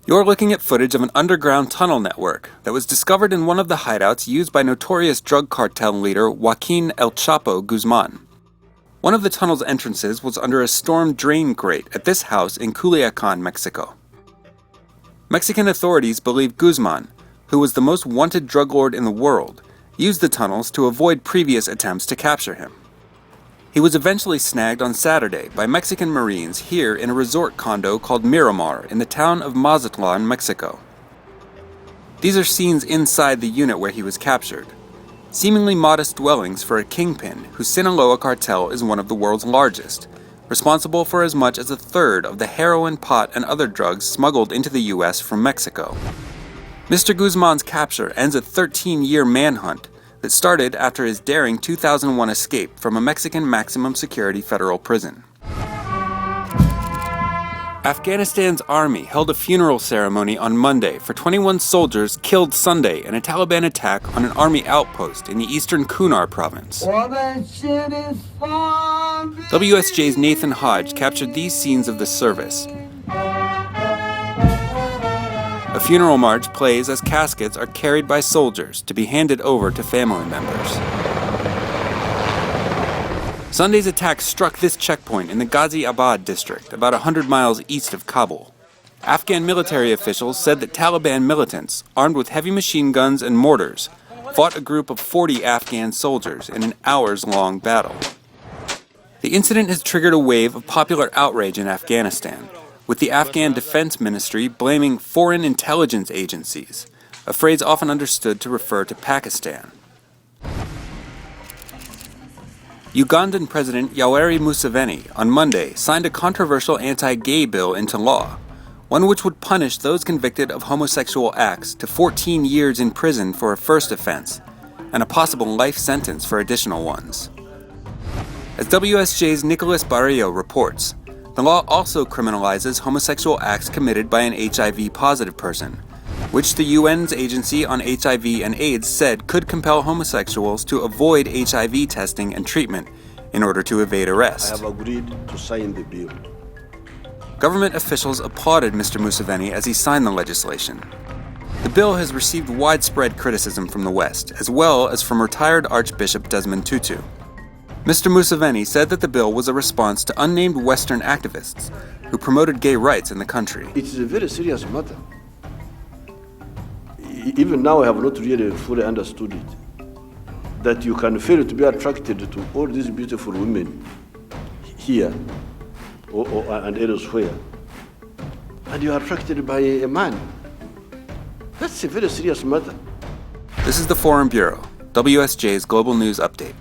You're looking at footage of an underground tunnel network that was discovered in one of the hideouts used by notorious drug cartel leader Joaquin El Chapo Guzman. One of the tunnel's entrances was under a storm drain grate at this house in Culiacan, Mexico. Mexican authorities believe Guzman, who was the most wanted drug lord in the world, used the tunnels to avoid previous attempts to capture him. He was eventually snagged on Saturday by Mexican Marines here in a resort condo called Miramar in the town of Mazatlan, Mexico. These are scenes inside the unit where he was captured. Seemingly modest dwellings for a kingpin whose Sinaloa cartel is one of the world's largest, responsible for as much as a third of the heroin, pot, and other drugs smuggled into the U.S. from Mexico. Mr. Guzman's capture ends a 13-year manhunt that started after his daring 2001 escape from a Mexican maximum security federal prison. Afghanistan's army held a funeral ceremony on Monday for 21 soldiers killed Sunday in a Taliban attack on an army outpost in the eastern Kunar province. WSJ's Nathan Hodge captured these scenes of the service. A funeral march plays as caskets are carried by soldiers to be handed over to family members. Sunday's attack struck this checkpoint in the Ghazi-Abad district, about 100 miles east of Kabul. Afghan military officials said that Taliban militants, armed with heavy machine guns and mortars, fought a group of 40 Afghan soldiers in an hours-long battle. The incident has triggered a wave of popular outrage in Afghanistan, with the Afghan Defense Ministry blaming foreign intelligence agencies, a phrase often understood to refer to Pakistan. Ugandan President Yoweri Museveni on Monday signed a controversial anti-gay bill into law, one which would punish those convicted of homosexual acts to 14 years in prison for a first offense, and a possible life sentence for additional ones. As WSJ's Nicholas Barrio reports, the law also criminalizes homosexual acts committed by an HIV-positive person, which the UN's Agency on HIV and AIDS said could compel homosexuals to avoid HIV testing and treatment in order to evade arrest. I have agreed to sign the bill. Government officials applauded Mr. Museveni as he signed the legislation. The bill has received widespread criticism from the West, as well as from retired Archbishop Desmond Tutu. Mr. Museveni said that the bill was a response to unnamed Western activists who promoted gay rights in the country. It is a very serious matter. Even now I have not really fully understood it. That you can fail to be attracted to all these beautiful women here and elsewhere, and you are attracted by a man. That's a very serious matter. This is the Foreign Bureau, WSJ's Global News Update.